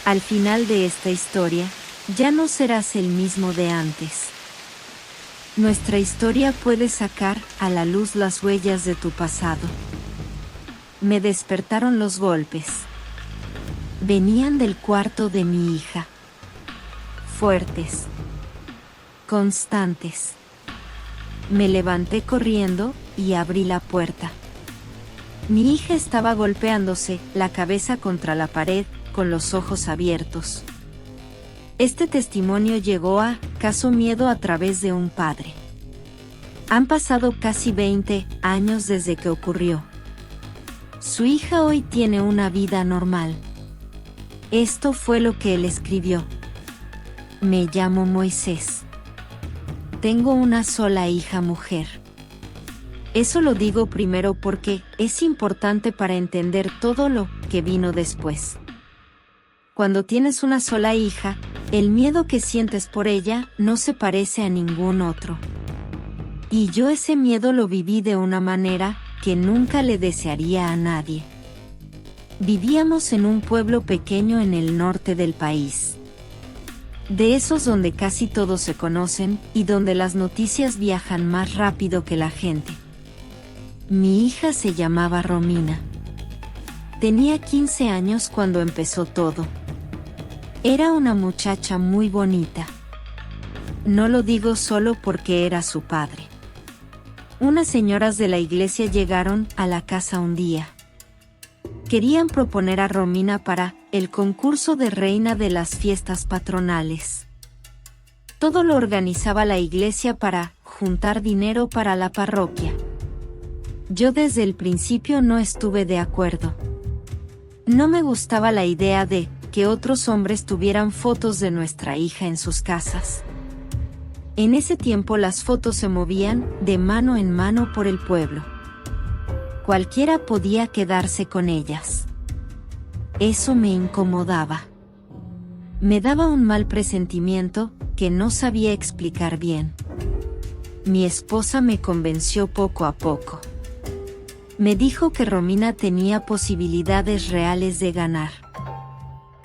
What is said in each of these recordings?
Al final de esta historia, ya no serás el mismo de antes. Nuestra historia puede sacar a la luz las huellas de tu pasado. Me despertaron los golpes. Venían del cuarto de mi hija. Fuertes. Constantes. Me levanté corriendo y abrí la puerta. Mi hija estaba golpeándose la cabeza contra la pared, con los ojos abiertos. Este testimonio llegó a Caso Miedo a través de un padre. Han pasado casi 20 años desde que ocurrió. Su hija hoy tiene una vida normal. Esto fue lo que él escribió. Me llamo Moisés. Tengo una sola hija mujer. Eso lo digo primero porque es importante para entender todo lo que vino después. Cuando tienes una sola hija, el miedo que sientes por ella no se parece a ningún otro. Y yo ese miedo lo viví de una manera que nunca le desearía a nadie. Vivíamos en un pueblo pequeño en el norte del país. De esos donde casi todos se conocen y donde las noticias viajan más rápido que la gente. Mi hija se llamaba Romina. Tenía 15 años cuando empezó todo. Era una muchacha muy bonita. No lo digo solo porque era su padre. Unas señoras de la iglesia llegaron a la casa un día. Querían proponer a Romina para el concurso de reina de las fiestas patronales. Todo lo organizaba la iglesia para juntar dinero para la parroquia. Yo desde el principio no estuve de acuerdo. No me gustaba la idea de que otros hombres tuvieran fotos de nuestra hija en sus casas. En ese tiempo las fotos se movían de mano en mano por el pueblo. Cualquiera podía quedarse con ellas. Eso me incomodaba. Me daba un mal presentimiento que no sabía explicar bien. Mi esposa me convenció poco a poco. Me dijo que Romina tenía posibilidades reales de ganar.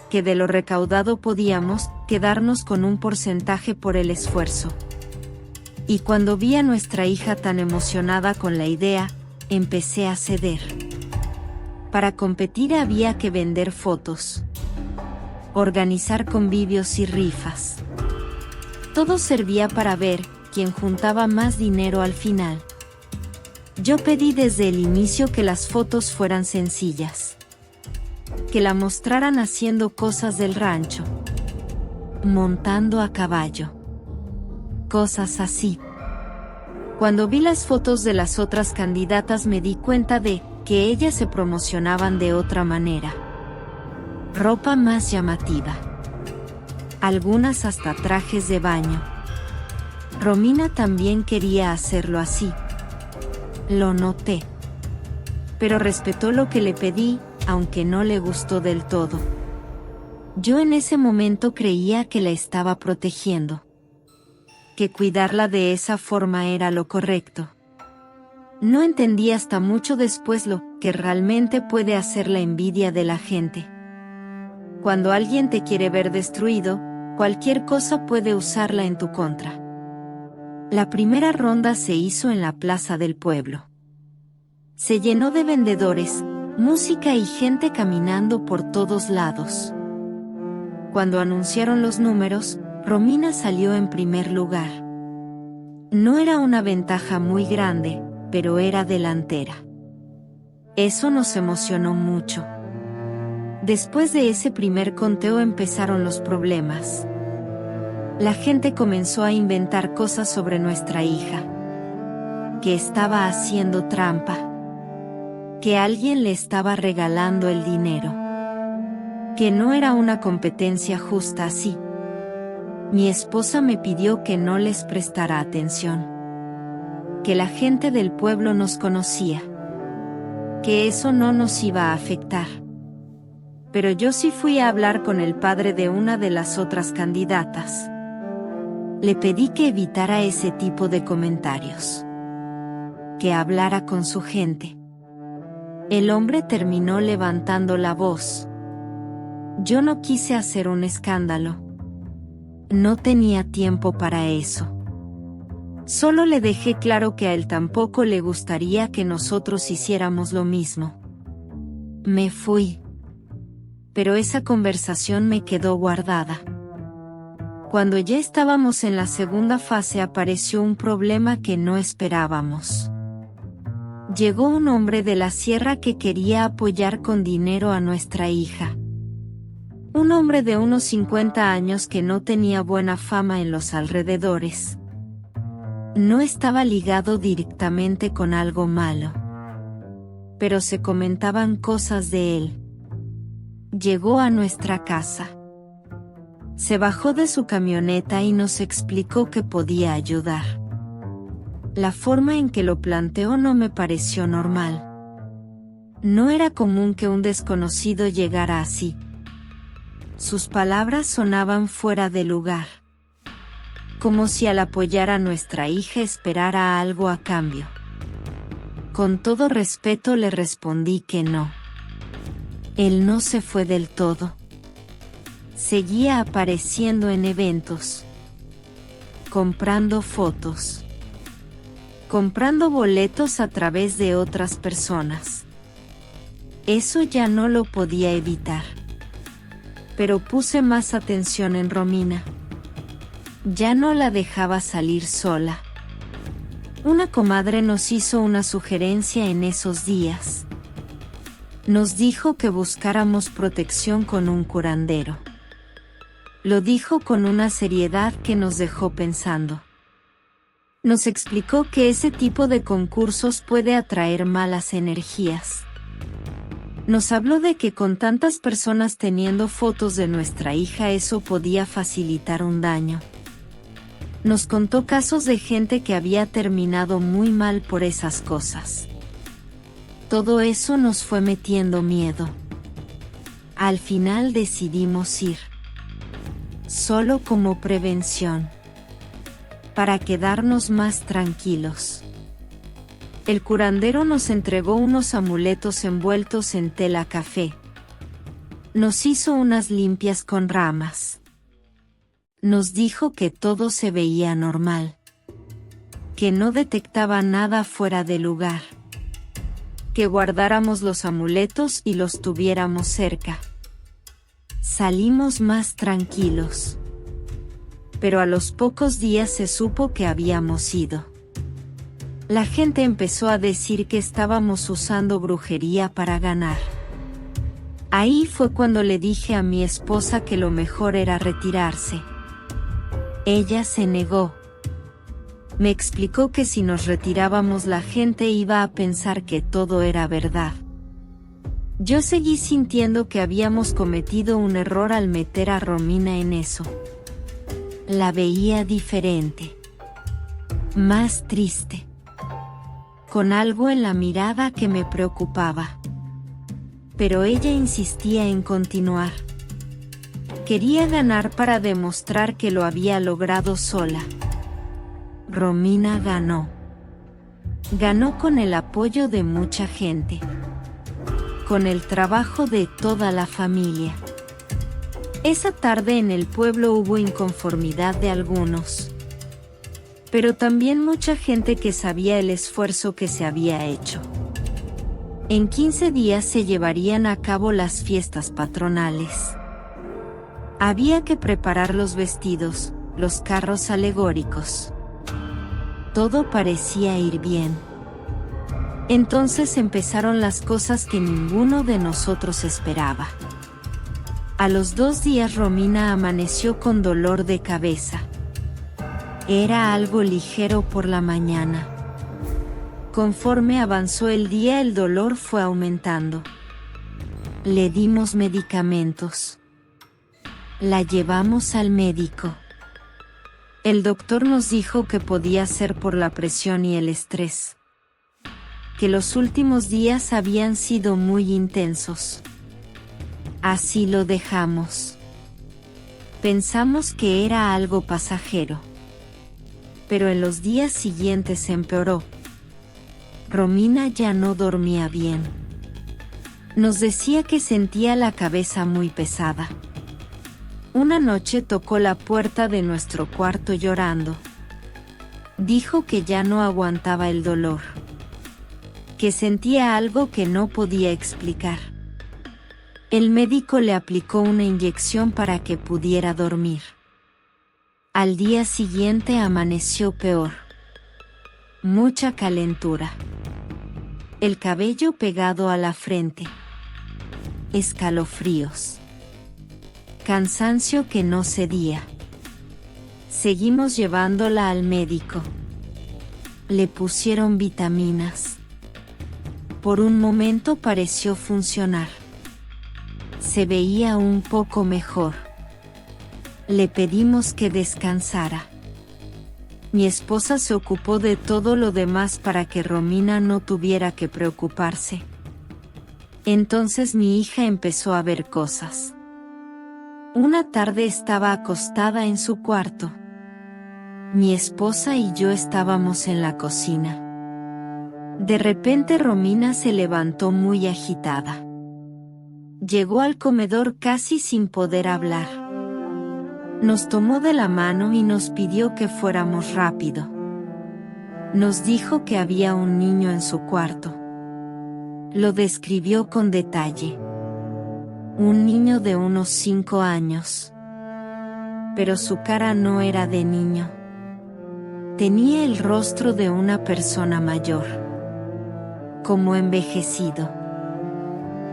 Que de lo recaudado podíamos quedarnos con un porcentaje por el esfuerzo. Y cuando vi a nuestra hija tan emocionada con la idea, empecé a ceder. Para competir había que vender fotos, organizar convivios y rifas. Todo servía para ver quién juntaba más dinero al final. Yo pedí desde el inicio que las fotos fueran sencillas. Que la mostraran haciendo cosas del rancho. Montando a caballo. Cosas así. Cuando vi las fotos de las otras candidatas me di cuenta de que ellas se promocionaban de otra manera. Ropa más llamativa. Algunas hasta trajes de baño. Romina también quería hacerlo así. Lo noté. Pero respetó lo que le pedí, aunque no le gustó del todo. Yo en ese momento creía que la estaba protegiendo. Que cuidarla de esa forma era lo correcto. No entendí hasta mucho después lo que realmente puede hacer la envidia de la gente. Cuando alguien te quiere ver destruido, cualquier cosa puede usarla en tu contra. La primera ronda se hizo en la plaza del pueblo. Se llenó de vendedores, música y gente caminando por todos lados. Cuando anunciaron los números, Romina salió en primer lugar. No era una ventaja muy grande, pero era delantera. Eso nos emocionó mucho. Después de ese primer conteo empezaron los problemas. La gente comenzó a inventar cosas sobre nuestra hija. Que estaba haciendo trampa. Que alguien le estaba regalando el dinero. Que no era una competencia justa así. Mi esposa me pidió que no les prestara atención. Que la gente del pueblo nos conocía. Que eso no nos iba a afectar. Pero yo sí fui a hablar con el padre de una de las otras candidatas. Le pedí que evitara ese tipo de comentarios. Que hablara con su gente. El hombre terminó levantando la voz. Yo no quise hacer un escándalo. No tenía tiempo para eso. Solo le dejé claro que a él tampoco le gustaría que nosotros hiciéramos lo mismo. Me fui. Pero esa conversación me quedó guardada. Cuando ya estábamos en la segunda fase apareció un problema que no esperábamos. Llegó un hombre de la sierra que quería apoyar con dinero a nuestra hija. Un hombre de unos 50 años que no tenía buena fama en los alrededores. No estaba ligado directamente con algo malo. Pero se comentaban cosas de él. Llegó a nuestra casa. Se bajó de su camioneta y nos explicó que podía ayudar. La forma en que lo planteó no me pareció normal. No era común que un desconocido llegara así. Sus palabras sonaban fuera de lugar. Como si al apoyar a nuestra hija esperara algo a cambio. Con todo respeto le respondí que no. Él no se fue del todo. Seguía apareciendo en eventos. Comprando fotos. Comprando boletos a través de otras personas. Eso ya no lo podía evitar. Pero puse más atención en Romina. Ya no la dejaba salir sola. Una comadre nos hizo una sugerencia en esos días. Nos dijo que buscáramos protección con un curandero. Lo dijo con una seriedad que nos dejó pensando. Nos explicó que ese tipo de concursos puede atraer malas energías. Nos habló de que con tantas personas teniendo fotos de nuestra hija eso podía facilitar un daño. Nos contó casos de gente que había terminado muy mal por esas cosas. Todo eso nos fue metiendo miedo. Al final decidimos ir. Solo como prevención. Para quedarnos más tranquilos. El curandero nos entregó unos amuletos envueltos en tela café. Nos hizo unas limpias con ramas. Nos dijo que todo se veía normal. Que no detectaba nada fuera de lugar. Que guardáramos los amuletos y los tuviéramos cerca. Salimos más tranquilos. Pero a los pocos días se supo que habíamos ido. La gente empezó a decir que estábamos usando brujería para ganar. Ahí fue cuando le dije a mi esposa que lo mejor era retirarse. Ella se negó. Me explicó que si nos retirábamos la gente iba a pensar que todo era verdad. Yo seguí sintiendo que habíamos cometido un error al meter a Romina en eso. La veía diferente. Más triste. Con algo en la mirada que me preocupaba. Pero ella insistía en continuar. Quería ganar para demostrar que lo había logrado sola. Romina ganó. Ganó con el apoyo de mucha gente. Con el trabajo de toda la familia. Esa tarde en el pueblo hubo inconformidad de algunos. Pero también mucha gente que sabía el esfuerzo que se había hecho. En 15 días se llevarían a cabo las fiestas patronales. Había que preparar los vestidos, los carros alegóricos. Todo parecía ir bien. Entonces empezaron las cosas que ninguno de nosotros esperaba. A los 2 días Romina amaneció con dolor de cabeza. Era algo ligero por la mañana. Conforme avanzó el día el dolor fue aumentando. Le dimos medicamentos. La llevamos al médico. El doctor nos dijo que podía ser por la presión y el estrés. Que los últimos días habían sido muy intensos. Así lo dejamos. Pensamos que era algo pasajero. Pero en los días siguientes empeoró. Romina ya no dormía bien. Nos decía que sentía la cabeza muy pesada. Una noche tocó la puerta de nuestro cuarto llorando. Dijo que ya no aguantaba el dolor, que sentía algo que no podía explicar. El médico le aplicó una inyección para que pudiera dormir. Al día siguiente amaneció peor. Mucha calentura. El cabello pegado a la frente. Escalofríos. Cansancio que no cedía. Seguimos llevándola al médico. Le pusieron vitaminas. Por un momento pareció funcionar. Se veía un poco mejor. Le pedimos que descansara. Mi esposa se ocupó de todo lo demás para que Romina no tuviera que preocuparse. Entonces mi hija empezó a ver cosas. Una tarde estaba acostada en su cuarto. Mi esposa y yo estábamos en la cocina. De repente Romina se levantó muy agitada. Llegó al comedor casi sin poder hablar. Nos tomó de la mano y nos pidió que fuéramos rápido. Nos dijo que había un niño en su cuarto. Lo describió con detalle. Un niño de unos 5 años. Pero su cara no era de niño. Tenía el rostro de una persona mayor. Como envejecido.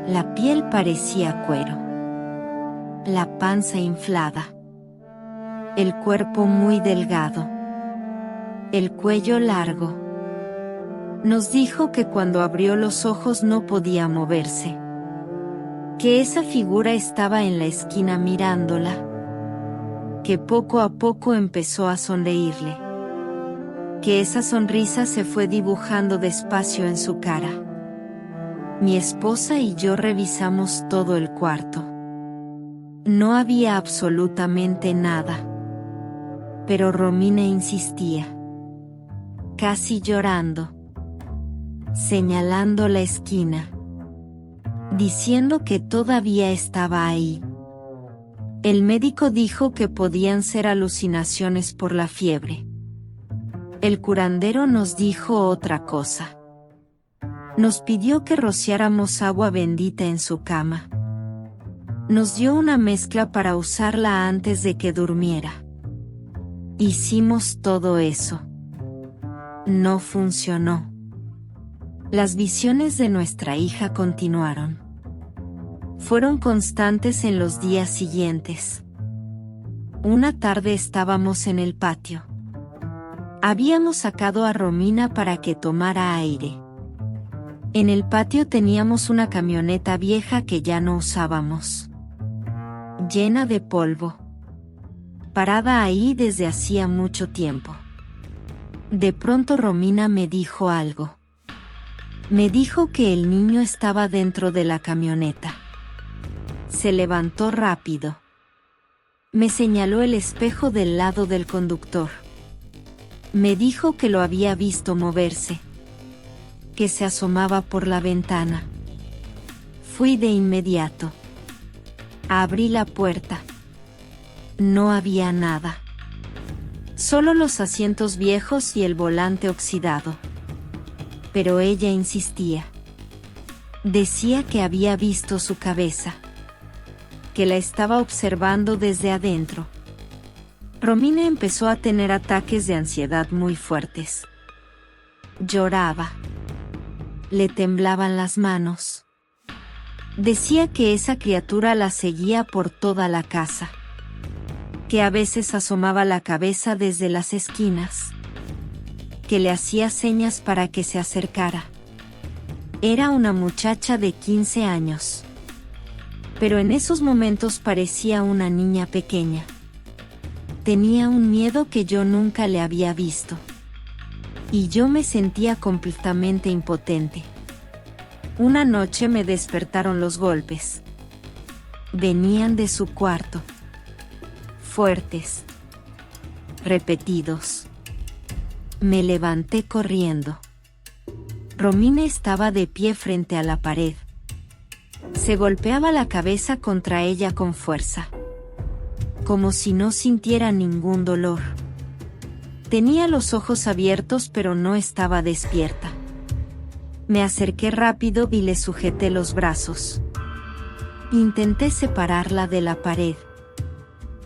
La piel parecía cuero. La panza inflada. El cuerpo muy delgado. El cuello largo. Nos dijo que cuando abrió los ojos no podía moverse. Que esa figura estaba en la esquina mirándola. Que poco a poco empezó a sonreírle. Que esa sonrisa se fue dibujando despacio en su cara. Mi esposa y yo revisamos todo el cuarto. No había absolutamente nada. Pero Romina insistía. Casi llorando. Señalando la esquina. Diciendo que todavía estaba ahí. El médico dijo que podían ser alucinaciones por la fiebre. El curandero nos dijo otra cosa. Nos pidió que rociáramos agua bendita en su cama. Nos dio una mezcla para usarla antes de que durmiera. Hicimos todo eso. No funcionó. Las visiones de nuestra hija continuaron. Fueron constantes en los días siguientes. Una tarde estábamos en el patio. Habíamos sacado a Romina para que tomara aire. En el patio teníamos una camioneta vieja que ya no usábamos. Llena de polvo. Parada ahí desde hacía mucho tiempo. De pronto Romina me dijo algo. Me dijo que el niño estaba dentro de la camioneta. Se levantó rápido. Me señaló el espejo del lado del conductor. Me dijo que lo había visto moverse. Que se asomaba por la ventana. Fui de inmediato. Abrí la puerta. No había nada. Solo los asientos viejos y el volante oxidado. Pero ella insistía. Decía que había visto su cabeza. Que la estaba observando desde adentro. Romina empezó a tener ataques de ansiedad muy fuertes. Lloraba. Le temblaban las manos. Decía que esa criatura la seguía por toda la casa. Que a veces asomaba la cabeza desde las esquinas. Que le hacía señas para que se acercara. Era una muchacha de 15 años. Pero en esos momentos parecía una niña pequeña. Tenía un miedo que yo nunca le había visto. Y yo me sentía completamente impotente. Una noche me despertaron los golpes. Venían de su cuarto. Fuertes. Repetidos. Me levanté corriendo. Romina estaba de pie frente a la pared. Se golpeaba la cabeza contra ella con fuerza, como si no sintiera ningún dolor. Tenía los ojos abiertos pero no estaba despierta. Me acerqué rápido y le sujeté los brazos. Intenté separarla de la pared.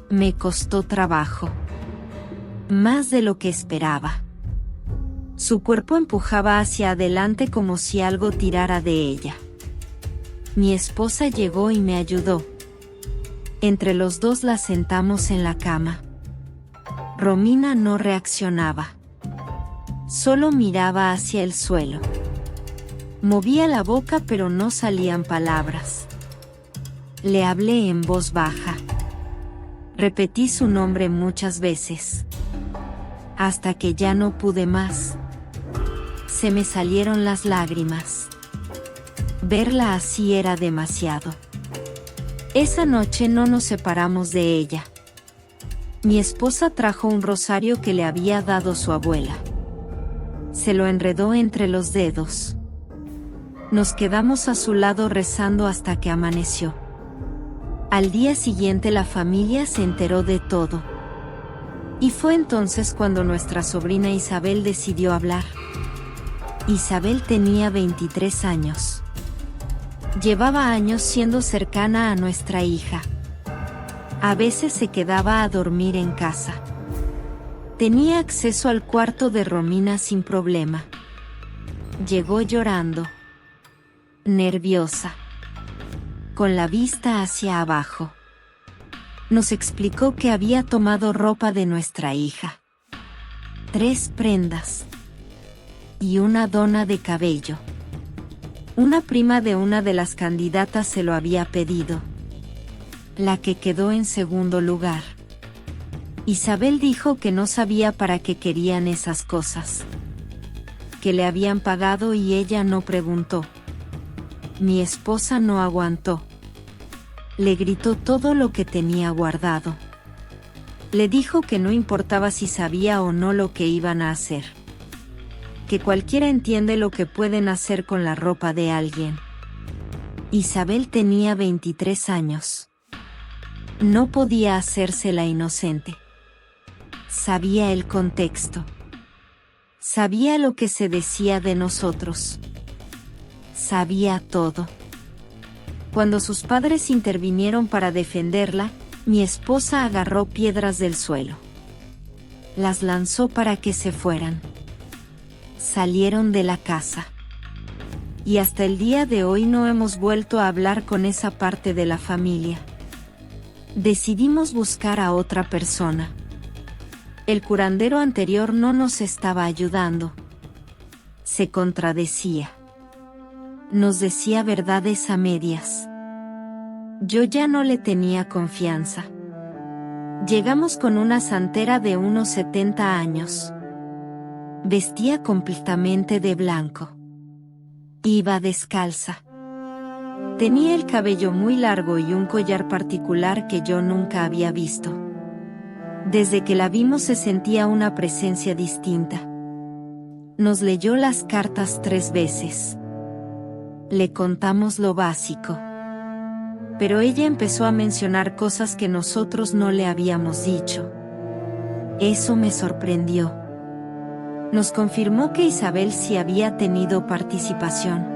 Me costó trabajo. Más de lo que esperaba. Su cuerpo empujaba hacia adelante como si algo tirara de ella. Mi esposa llegó y me ayudó. Entre los dos la sentamos en la cama. Romina no reaccionaba. Solo miraba hacia el suelo. Movía la boca pero no salían palabras. Le hablé en voz baja. Repetí su nombre muchas veces. Hasta que ya no pude más. Se me salieron las lágrimas. Verla así era demasiado. Esa noche no nos separamos de ella. Mi esposa trajo un rosario que le había dado su abuela. Se lo enredó entre los dedos. Nos quedamos a su lado rezando hasta que amaneció. Al día siguiente la familia se enteró de todo. Y fue entonces cuando nuestra sobrina Isabel decidió hablar. Isabel tenía 23 años. Llevaba años siendo cercana a nuestra hija. A veces se quedaba a dormir en casa. Tenía acceso al cuarto de Romina sin problema. Llegó llorando. Nerviosa. Con la vista hacia abajo. Nos explicó que había tomado ropa de nuestra hija. 3 prendas. Y una dona de cabello. Una prima de una de las candidatas se lo había pedido. La que quedó en segundo lugar. Isabel dijo que no sabía para qué querían esas cosas. Que le habían pagado y ella no preguntó. Mi esposa no aguantó. Le gritó todo lo que tenía guardado. Le dijo que no importaba si sabía o no lo que iban a hacer. Que cualquiera entiende lo que pueden hacer con la ropa de alguien. Isabel tenía 23 años. No podía hacerse la inocente. Sabía el contexto. Sabía lo que se decía de nosotros. Sabía todo. Cuando sus padres intervinieron para defenderla, mi esposa agarró piedras del suelo. Las lanzó para que se fueran. Salieron de la casa. Y hasta el día de hoy no hemos vuelto a hablar con esa parte de la familia. Decidimos buscar a otra persona. El curandero anterior no nos estaba ayudando. Se contradecía. Nos decía verdades a medias. Yo ya no le tenía confianza. Llegamos con una santera de unos 70 años. Vestía completamente de blanco. Iba descalza. Tenía el cabello muy largo y un collar particular que yo nunca había visto. Desde que la vimos se sentía una presencia distinta. Nos leyó las cartas 3 veces. Le contamos lo básico. Pero ella empezó a mencionar cosas que nosotros no le habíamos dicho. Eso me sorprendió. Nos confirmó que Isabel sí había tenido participación.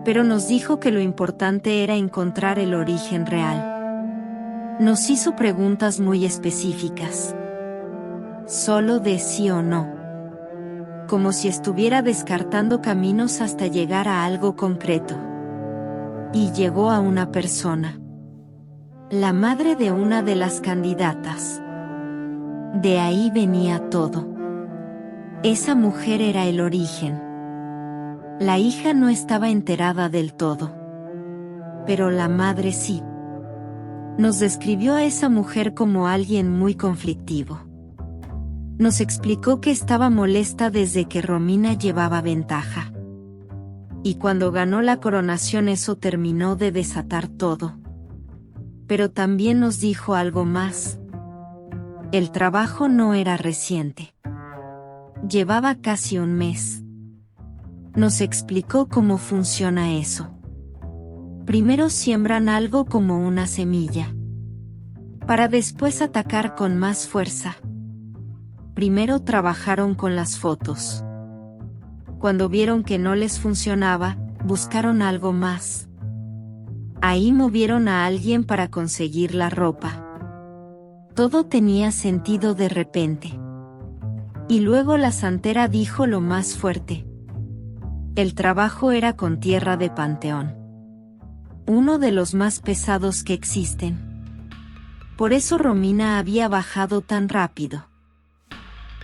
Pero nos dijo que lo importante era encontrar el origen real. Nos hizo preguntas muy específicas. Solo de sí o no. Como si estuviera descartando caminos hasta llegar a algo concreto. Y llegó a una persona. La madre de una de las candidatas. De ahí venía todo. Esa mujer era el origen. La hija no estaba enterada del todo. Pero la madre sí. Nos describió a esa mujer como alguien muy conflictivo. Nos explicó que estaba molesta desde que Romina llevaba ventaja. Y cuando ganó la coronación eso terminó de desatar todo. Pero también nos dijo algo más. El trabajo no era reciente. Llevaba casi un mes. Nos explicó cómo funciona eso. Primero siembran algo como una semilla, para después atacar con más fuerza. Primero trabajaron con las fotos. Cuando vieron que no les funcionaba, buscaron algo más. Ahí movieron a alguien para conseguir la ropa. Todo tenía sentido de repente. Y luego la santera dijo lo más fuerte. El trabajo era con tierra de panteón. Uno de los más pesados que existen. Por eso Romina había bajado tan rápido.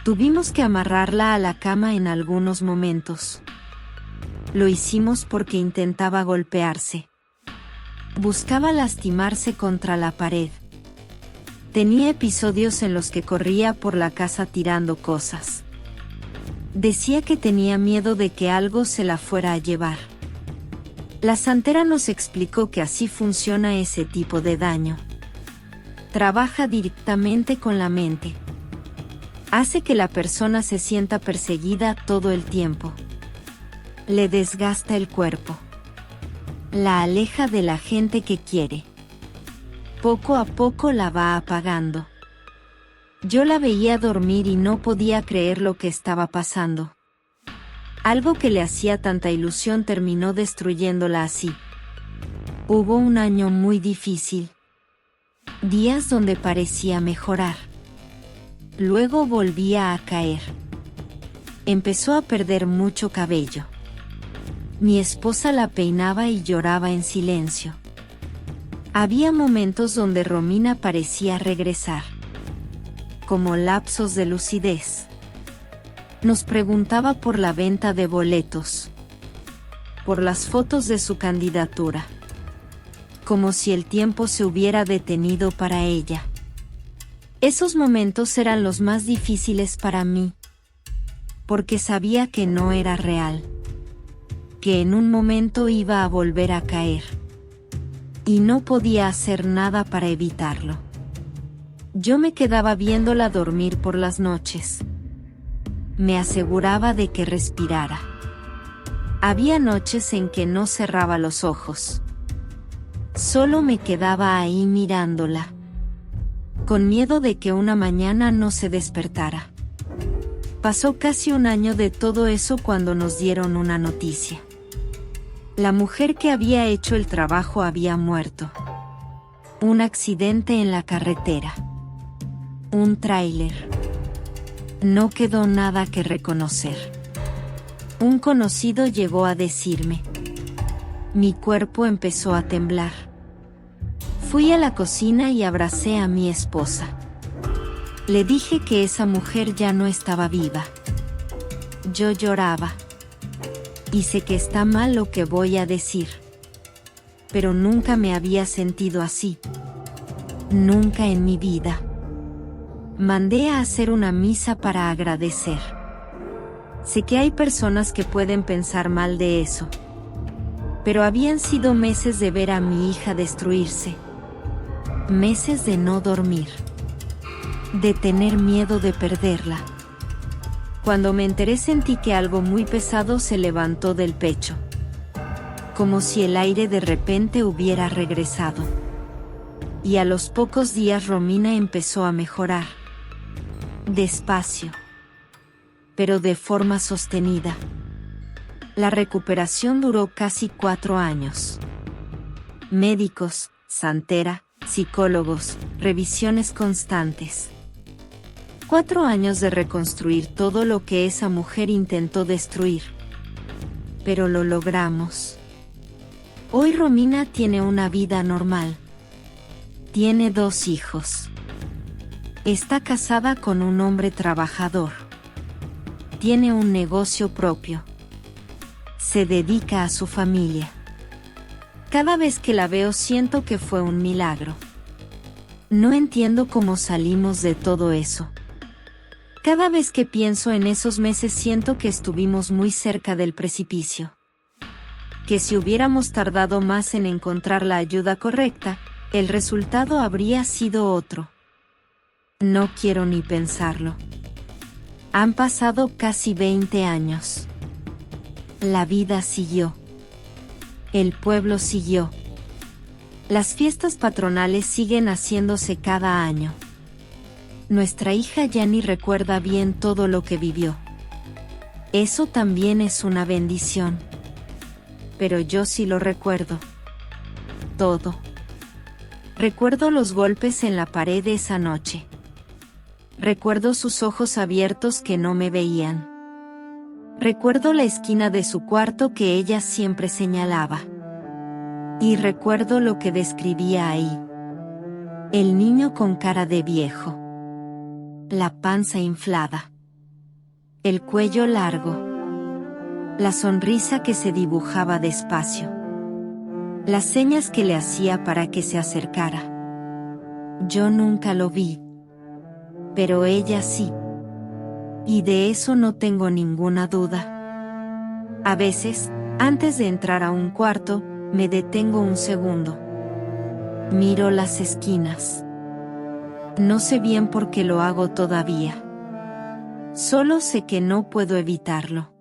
Tuvimos que amarrarla a la cama en algunos momentos. Lo hicimos porque intentaba golpearse. Buscaba lastimarse contra la pared. Tenía episodios en los que corría por la casa tirando cosas. Decía que tenía miedo de que algo se la fuera a llevar. La santera nos explicó que así funciona ese tipo de daño. Trabaja directamente con la mente. Hace que la persona se sienta perseguida todo el tiempo. Le desgasta el cuerpo. La aleja de la gente que quiere. Poco a poco la va apagando. Yo la veía dormir y no podía creer lo que estaba pasando. Algo que le hacía tanta ilusión terminó destruyéndola así. Hubo un año muy difícil. Días donde parecía mejorar. Luego volvía a caer. Empezó a perder mucho cabello. Mi esposa la peinaba y lloraba en silencio. Había momentos donde Romina parecía regresar. Como lapsos de lucidez. Nos preguntaba por la venta de boletos. Por las fotos de su candidatura. Como si el tiempo se hubiera detenido para ella. Esos momentos eran los más difíciles para mí. Porque sabía que no era real. Que en un momento iba a volver a caer. Y no podía hacer nada para evitarlo. Yo me quedaba viéndola dormir por las noches. Me aseguraba de que respirara. Había noches en que no cerraba los ojos. Solo me quedaba ahí mirándola. Con miedo de que una mañana no se despertara. Pasó casi un año de todo eso cuando nos dieron una noticia. La mujer que había hecho el trabajo había muerto. Un accidente en la carretera. Un tráiler. No quedó nada que reconocer. Un conocido llegó a decirme. Mi cuerpo empezó a temblar. Fui a la cocina y abracé a mi esposa. Le dije que esa mujer ya no estaba viva. Yo lloraba. Y sé que está mal lo que voy a decir. Pero nunca me había sentido así. Nunca en mi vida. Mandé a hacer una misa para agradecer. Sé que hay personas que pueden pensar mal de eso. Pero habían sido meses de ver a mi hija destruirse. Meses de no dormir. De tener miedo de perderla. Cuando me enteré sentí que algo muy pesado se levantó del pecho. Como si el aire de repente hubiera regresado. Y a los pocos días Romina empezó a mejorar. Despacio. Pero de forma sostenida. La recuperación duró casi 4 años. Médicos, santera, psicólogos, revisiones constantes. 4 años de reconstruir todo lo que esa mujer intentó destruir. Pero lo logramos. Hoy Romina tiene una vida normal. Tiene 2 hijos. Está casada con un hombre trabajador. Tiene un negocio propio. Se dedica a su familia. Cada vez que la veo siento que fue un milagro. No entiendo cómo salimos de todo eso. Cada vez que pienso en esos meses siento que estuvimos muy cerca del precipicio. Que si hubiéramos tardado más en encontrar la ayuda correcta, el resultado habría sido otro. No quiero ni pensarlo. Han pasado casi 20 años. La vida siguió. El pueblo siguió. Las fiestas patronales siguen haciéndose cada año. Nuestra hija ya ni recuerda bien todo lo que vivió. Eso también es una bendición. Pero yo sí lo recuerdo. Todo. Recuerdo los golpes en la pared de esa noche. Recuerdo sus ojos abiertos que no me veían. Recuerdo la esquina de su cuarto que ella siempre señalaba. Y recuerdo lo que describía ahí. El niño con cara de viejo. La panza inflada. El cuello largo. La sonrisa que se dibujaba despacio. Las señas que le hacía para que se acercara. Yo nunca lo vi. Pero ella sí. Y de eso no tengo ninguna duda. A veces, antes de entrar a un cuarto, me detengo un segundo. Miro las esquinas. No sé bien por qué lo hago todavía. Solo sé que no puedo evitarlo.